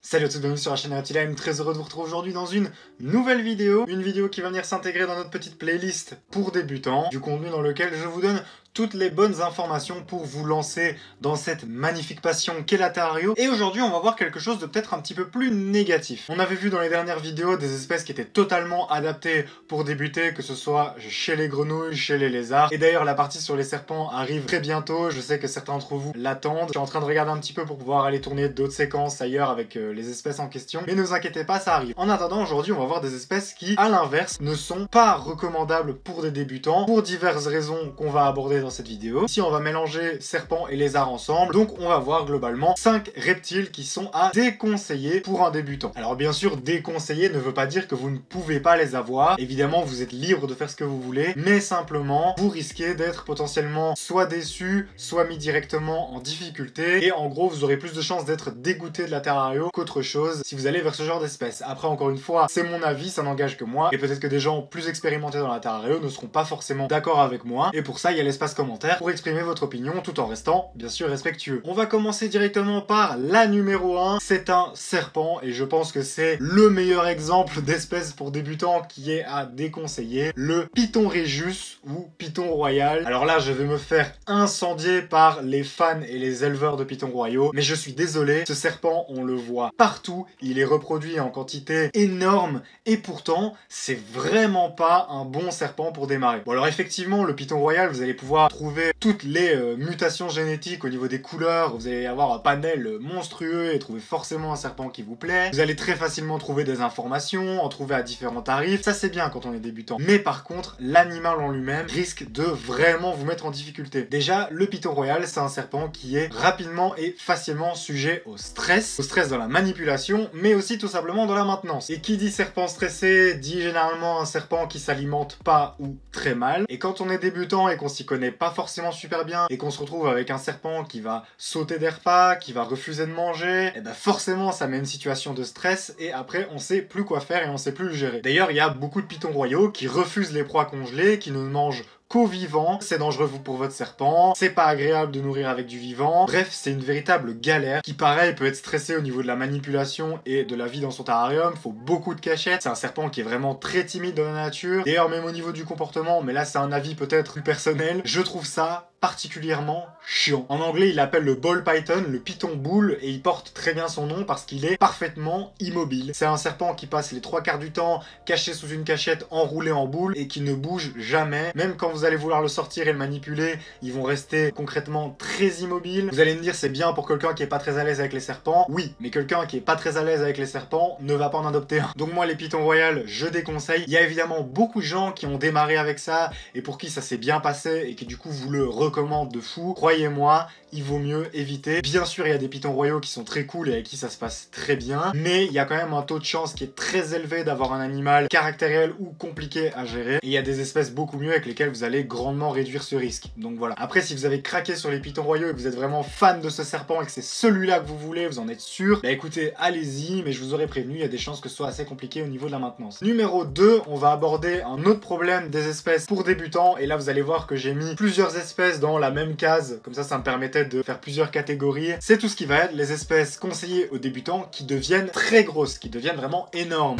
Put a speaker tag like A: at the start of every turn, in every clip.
A: Salut à tous, bienvenue sur la chaîne Reptilian, très heureux de vous retrouver aujourd'hui dans une nouvelle vidéo. Une vidéo qui va venir s'intégrer dans notre petite playlist pour débutants, du contenu dans lequel je vous donne toutes les bonnes informations pour vous lancer dans cette magnifique passion qu'est la Terrario. Et aujourd'hui, on va voir quelque chose de peut-être un petit peu plus négatif. On avait vu dans les dernières vidéos des espèces qui étaient totalement adaptées pour débuter, que ce soit chez les grenouilles, chez les lézards. Et d'ailleurs, la partie sur les serpents arrive très bientôt. Je sais que certains d'entre vous l'attendent. Je suis en train de regarder un petit peu pour pouvoir aller tourner d'autres séquences ailleurs avec les espèces en question. Mais ne vous inquiétez pas, ça arrive. En attendant, aujourd'hui, on va voir des espèces qui, à l'inverse, ne sont pas recommandables pour des débutants, pour diverses raisons qu'on va aborder dans cette vidéo. Ici on va mélanger serpents et lézards ensemble, donc on va voir globalement 5 reptiles qui sont à déconseiller pour un débutant. Alors bien sûr, déconseiller ne veut pas dire que vous ne pouvez pas les avoir, évidemment vous êtes libre de faire ce que vous voulez, mais simplement vous risquez d'être potentiellement soit déçu, soit mis directement en difficulté, et en gros vous aurez plus de chances d'être dégoûté de la Terrario qu'autre chose si vous allez vers ce genre d'espèce. Après encore une fois, c'est mon avis, ça n'engage que moi, et peut-être que des gens plus expérimentés dans la Terrario ne seront pas forcément d'accord avec moi, et pour ça il y a l'espace commentaire pour exprimer votre opinion tout en restant bien sûr respectueux. On va commencer directement par la numéro 1, c'est un serpent et je pense que c'est le meilleur exemple d'espèce pour débutants qui est à déconseiller, le Python Regius ou Python Royal. Alors là je vais me faire incendier par les fans et les éleveurs de pythons royaux, mais je suis désolé, ce serpent on le voit partout, il est reproduit en quantité énorme et pourtant c'est vraiment pas un bon serpent pour démarrer. Bon alors effectivement le Python Royal vous allez pouvoir trouver toutes les mutations génétiques au niveau des couleurs, vous allez avoir un panel monstrueux et trouver forcément un serpent qui vous plaît. Vous allez très facilement trouver des informations, en trouver à différents tarifs, ça c'est bien quand on est débutant. Mais par contre, l'animal en lui-même risque de vraiment vous mettre en difficulté. Déjà, le Python Royal, c'est un serpent qui est rapidement et facilement sujet au stress dans la manipulation, mais aussi tout simplement dans la maintenance. Et qui dit serpent stressé, dit généralement un serpent qui s'alimente pas ou très mal. Et quand on est débutant et qu'on s'y connaît pas forcément super bien et qu'on se retrouve avec un serpent qui va sauter des repas, qui va refuser de manger, et ben forcément ça met une situation de stress et après on sait plus quoi faire et on sait plus le gérer. D'ailleurs il y a beaucoup de pythons royaux qui refusent les proies congelées, qui ne mangent qu'au vivant, c'est dangereux pour votre serpent, c'est pas agréable de nourrir avec du vivant, bref c'est une véritable galère qui pareil peut être stressé au niveau de la manipulation et de la vie dans son terrarium, faut beaucoup de cachettes, c'est un serpent qui est vraiment très timide dans la nature, d'ailleurs même au niveau du comportement, mais là c'est un avis peut-être plus personnel, je trouve ça particulièrement chiant. En anglais, il l'appelle le ball python, le python boule, et il porte très bien son nom parce qu'il est parfaitement immobile. C'est un serpent qui passe les 3/4 du temps caché sous une cachette enroulé en boule et qui ne bouge jamais. Même quand vous allez vouloir le sortir et le manipuler, ils vont rester concrètement très immobiles. Vous allez me dire, c'est bien pour quelqu'un qui est pas très à l'aise avec les serpents. Oui, mais quelqu'un qui est pas très à l'aise avec les serpents ne va pas en adopter un. Donc moi, les pythons royales, je déconseille. Il y a évidemment beaucoup de gens qui ont démarré avec ça et pour qui ça s'est bien passé et qui du coup vous le recommande de fou. Croyez-moi, il vaut mieux éviter. Bien sûr, il y a des pythons royaux qui sont très cool et avec qui ça se passe très bien, mais il y a quand même un taux de chance qui est très élevé d'avoir un animal caractériel ou compliqué à gérer. Et il y a des espèces beaucoup mieux avec lesquelles vous allez grandement réduire ce risque. Donc voilà. Après, si vous avez craqué sur les pythons royaux et que vous êtes vraiment fan de ce serpent et que c'est celui-là que vous voulez, vous en êtes sûr, bah écoutez, allez-y, mais je vous aurais prévenu, il y a des chances que ce soit assez compliqué au niveau de la maintenance. Numéro 2, on va aborder un autre problème des espèces pour débutants, et là vous allez voir que j'ai mis plusieurs espèces dans la même case, comme ça me permettait de faire plusieurs catégories. C'est tout ce qui va être les espèces conseillées aux débutants qui deviennent très grosses, qui deviennent vraiment énormes.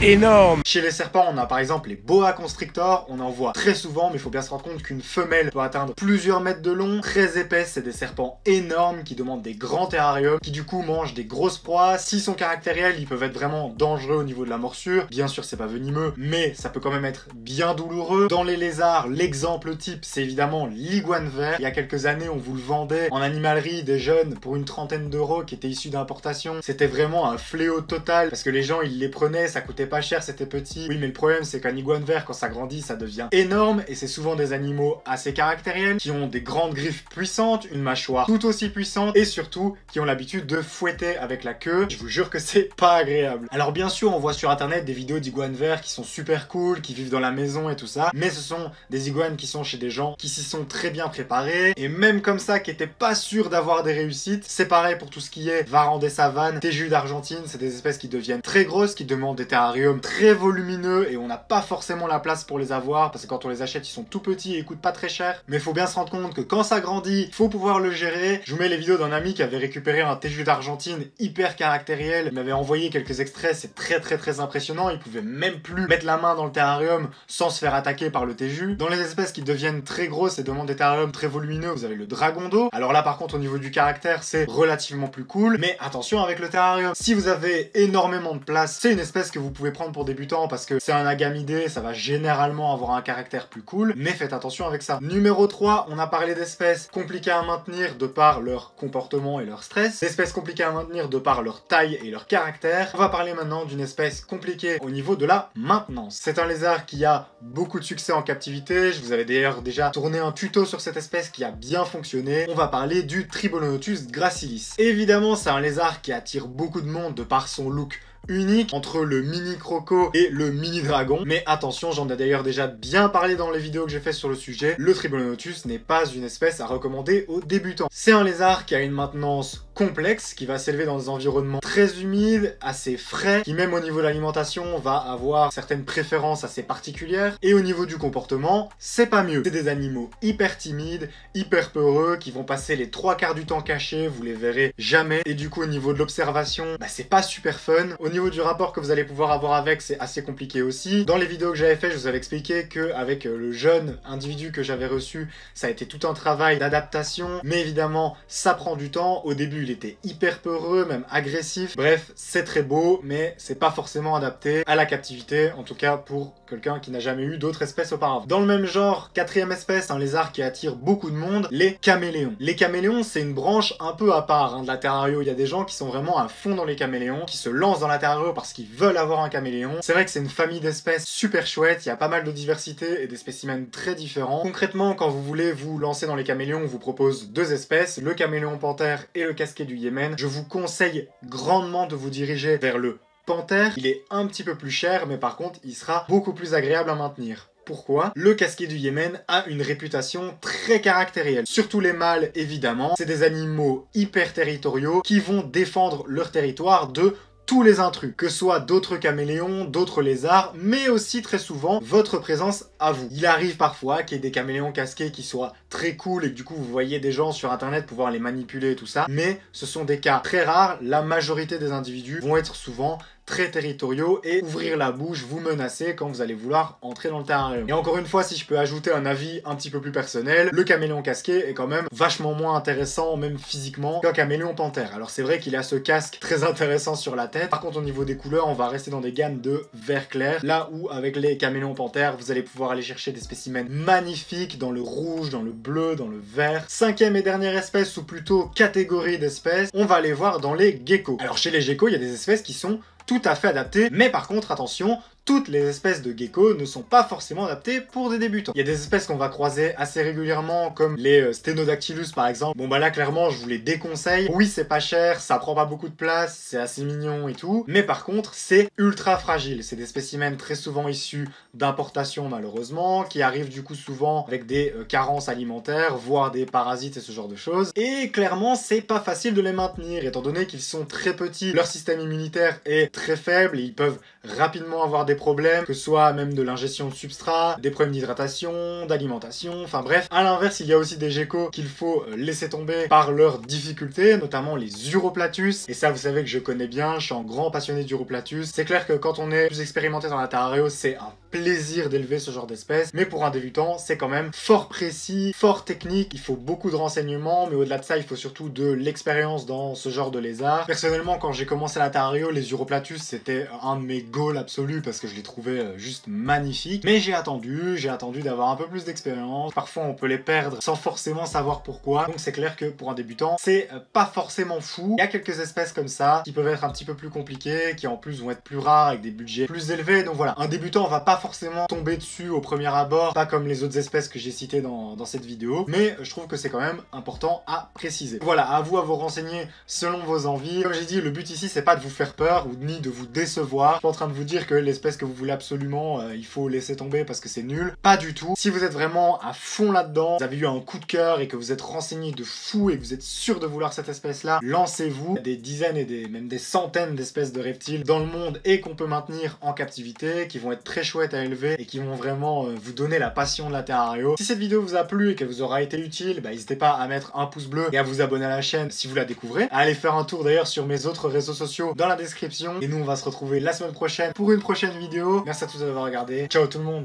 A: Énorme. Chez les serpents, on a par exemple les boa constrictors, on en voit très souvent, mais il faut bien se rendre compte qu'une femelle peut atteindre plusieurs mètres de long, très épaisse, c'est des serpents énormes qui demandent des grands terrariums, qui du coup mangent des grosses proies. S'ils sont caractériels, ils peuvent être vraiment dangereux au niveau de la morsure. Bien sûr, c'est pas venimeux, mais ça peut quand même être bien douloureux. Dans les lézards, l'exemple type, c'est évidemment l'iguane vert. Il y a quelques années, on vous le vendait en animalerie, des jeunes, pour une trentaine d'euros qui étaient issus d'importation. C'était vraiment un fléau total, parce que les gens, ils les prenaient, ça coûtait pas cher, c'était petit. Oui, mais le problème, c'est qu'un iguane vert, quand ça grandit, ça devient énorme, et c'est souvent des animaux assez caractériels, qui ont des grandes griffes puissantes, une mâchoire tout aussi puissante, et surtout, qui ont l'habitude de fouetter avec la queue. Je vous jure que c'est pas agréable. Alors bien sûr, on voit sur internet des vidéos d'iguanes verts qui sont super cool, qui vivent dans la maison et tout ça, mais ce sont des iguanes qui sont chez des gens qui s'y sont très bien préparés, et même comme ça, qui étaient pas sûrs d'avoir des réussites. C'est pareil pour tout ce qui est varan des savanes, téjus d'Argentine, c'est des espèces qui deviennent très grosses, qui demandent des terrariums terrariums très volumineux et on n'a pas forcément la place pour les avoir parce que quand on les achète, ils sont tout petits et ils coûtent pas très cher. Mais il faut bien se rendre compte que quand ça grandit, faut pouvoir le gérer. Je vous mets les vidéos d'un ami qui avait récupéré un TJU d'Argentine hyper caractériel. Il m'avait envoyé quelques extraits, c'est très impressionnant. Il pouvait même plus mettre la main dans le terrarium sans se faire attaquer par le TJU. Dans les espèces qui deviennent très grosses et demandent des terrariums très volumineux, vous avez le dragon d'eau. Alors là par contre au niveau du caractère, c'est relativement plus cool. Mais attention avec le terrarium, si vous avez énormément de place, c'est une espèce que vous pouvez prendre pour débutants parce que c'est un agamidé, ça va généralement avoir un caractère plus cool. Mais faites attention avec ça. Numéro 3, on a parlé d'espèces compliquées à maintenir de par leur comportement et leur stress. D'espèces compliquées à maintenir de par leur taille et leur caractère. On va parler maintenant d'une espèce compliquée au niveau de la maintenance. C'est un lézard qui a beaucoup de succès en captivité. Je vous avais d'ailleurs déjà tourné un tuto sur cette espèce qui a bien fonctionné. On va parler du Tribononotus gracilis. Évidemment, c'est un lézard qui attire beaucoup de monde de par son look unique entre le mini croco et le mini dragon. Mais attention, j'en ai d'ailleurs déjà bien parlé dans les vidéos que j'ai fait sur le sujet, le Tribononotus n'est pas une espèce à recommander aux débutants. C'est un lézard qui a une maintenance complexe, qui va s'élever dans des environnements très humides, assez frais, qui même au niveau de l'alimentation va avoir certaines préférences assez particulières, et au niveau du comportement, c'est pas mieux. C'est des animaux hyper timides, hyper peureux, qui vont passer les 3/4 du temps cachés, vous les verrez jamais, et du coup au niveau de l'observation, c'est pas super fun. Au niveau du rapport que vous allez pouvoir avoir avec, c'est assez compliqué aussi. Dans les vidéos que j'avais fait, je vous avais expliqué qu'avec le jeune individu que j'avais reçu, ça a été tout un travail d'adaptation, mais évidemment, ça prend du temps. Au début, il était hyper peureux, même agressif. Bref, c'est très beau, mais c'est pas forcément adapté à la captivité, en tout cas pour quelqu'un qui n'a jamais eu d'autres espèces auparavant. Dans le même genre, 4e espèce, un lézard qui attire beaucoup de monde, les caméléons. Les caméléons, c'est une branche un peu à part de la terrario. Il y a des gens qui sont vraiment à fond dans les caméléons, qui se lancent dans la terrario parce qu'ils veulent avoir un caméléon. C'est vrai que c'est une famille d'espèces super chouette, il y a pas mal de diversité et des spécimens très différents. Concrètement, quand vous voulez vous lancer dans les caméléons, on vous propose 2 espèces, le caméléon panthère et le casquet du Yémen. Je vous conseille grandement de vous diriger vers le panthère. Il est un petit peu plus cher, mais par contre, il sera beaucoup plus agréable à maintenir. Pourquoi? Le casquet du Yémen a une réputation très caractérielle. Surtout les mâles, évidemment. C'est des animaux hyper territoriaux qui vont défendre leur territoire de tous les intrus, que ce soit d'autres caméléons, d'autres lézards, mais aussi très souvent votre présence à vous. Il arrive parfois qu'il y ait des caméléons casqués qui soient très cool et que du coup vous voyez des gens sur internet pouvoir les manipuler et tout ça, mais ce sont des cas très rares. La majorité des individus vont être souvent très territoriaux et ouvrir la bouche, vous menacer quand vous allez vouloir entrer dans le terrarium. Et encore une fois, si je peux ajouter un avis un petit peu plus personnel, le caméléon casqué est quand même vachement moins intéressant, même physiquement, qu'un caméléon panthère. Alors c'est vrai qu'il a ce casque très intéressant sur la tête. Par contre, au niveau des couleurs, on va rester dans des gammes de vert clair, là où avec les caméléons panthères, vous allez pouvoir aller chercher des spécimens magnifiques dans le rouge, dans le bleu, dans le vert. 5e et dernière espèce, ou plutôt catégorie d'espèces, on va aller voir dans les geckos. Alors chez les geckos, il y a des espèces qui sont tout à fait adaptées, mais par contre, attention, toutes les espèces de geckos ne sont pas forcément adaptées pour des débutants. Il y a des espèces qu'on va croiser assez régulièrement, comme les Stenodactylus par exemple. Bon bah là clairement je vous les déconseille. Oui c'est pas cher, ça prend pas beaucoup de place, c'est assez mignon et tout, mais par contre c'est ultra fragile. C'est des spécimens très souvent issus d'importation malheureusement, qui arrivent du coup souvent avec des carences alimentaires, voire des parasites et ce genre de choses. Et clairement c'est pas facile de les maintenir, étant donné qu'ils sont très petits, leur système immunitaire est très faible et ils peuvent rapidement avoir des problèmes, que ce soit même de l'ingestion de substrat, des problèmes d'hydratation, d'alimentation, enfin bref. À l'inverse, il y a aussi des geckos qu'il faut laisser tomber par leurs difficultés, notamment les Uroplatus. Et ça, vous savez que je connais bien, je suis un grand passionné d'Uroplatus. C'est clair que quand on est plus expérimenté dans la terrario, c'est un plaisir d'élever ce genre d'espèce, mais pour un débutant, c'est quand même fort précis, fort technique, il faut beaucoup de renseignements, mais au-delà de ça, il faut surtout de l'expérience dans ce genre de lézard. Personnellement, quand j'ai commencé la terrario, les Uroplatus, c'était un de mes goals absolus parce que je les trouvais juste magnifiques, mais j'ai attendu d'avoir un peu plus d'expérience. Parfois, on peut les perdre sans forcément savoir pourquoi, donc c'est clair que pour un débutant, c'est pas forcément fou. Il y a quelques espèces comme ça qui peuvent être un petit peu plus compliquées, qui en plus vont être plus rares avec des budgets plus élevés, donc voilà. Un débutant va pas forcément tomber dessus au premier abord, pas comme les autres espèces que j'ai citées dans cette vidéo, mais je trouve que c'est quand même important à préciser. Voilà, à vous renseigner selon vos envies. Comme j'ai dit, le but ici c'est pas de vous faire peur ou ni de vous décevoir. Je suis pas en train de vous dire que l'espèce que vous voulez absolument, il faut laisser tomber parce que c'est nul. Pas du tout. Si vous êtes vraiment à fond là-dedans, vous avez eu un coup de cœur et que vous êtes renseigné de fou et que vous êtes sûr de vouloir cette espèce-là, lancez-vous. Il y a des dizaines et même des centaines d'espèces de reptiles dans le monde et qu'on peut maintenir en captivité, qui vont être très chouettes à élever et qui vont vraiment vous donner la passion de la Terrario. Si cette vidéo vous a plu et qu'elle vous aura été utile, n'hésitez pas à mettre un pouce bleu et à vous abonner à la chaîne si vous la découvrez. Allez faire un tour d'ailleurs sur mes autres réseaux sociaux dans la description. Et nous on va se retrouver la semaine prochaine pour une prochaine vidéo. Merci à tous d'avoir regardé. Ciao tout le monde.